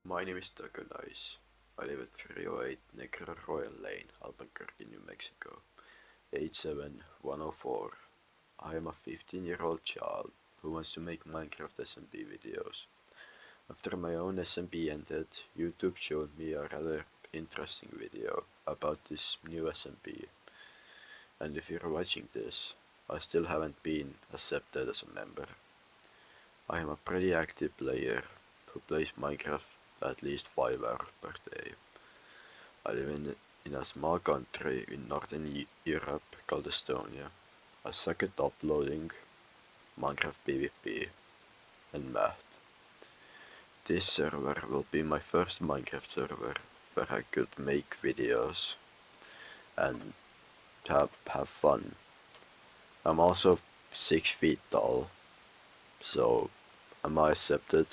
My name is Tucker Nice. I live at 308 Negro Royal Lane, Albuquerque, New Mexico, 87104. I am a 15-year-old child who wants to make Minecraft SMP videos. After my own SMP ended, YouTube showed me a rather interesting video about this new SMP. And if you're watching this, I still haven't been accepted as a member. I am a pretty active player who plays Minecraft at least 5 hours per day. I live in a small country in northern Europe called Estonia. I suck at uploading Minecraft PvP and math. This server will be my first Minecraft server where I could make videos and have fun. I'm also 6 feet tall, so am I accepted?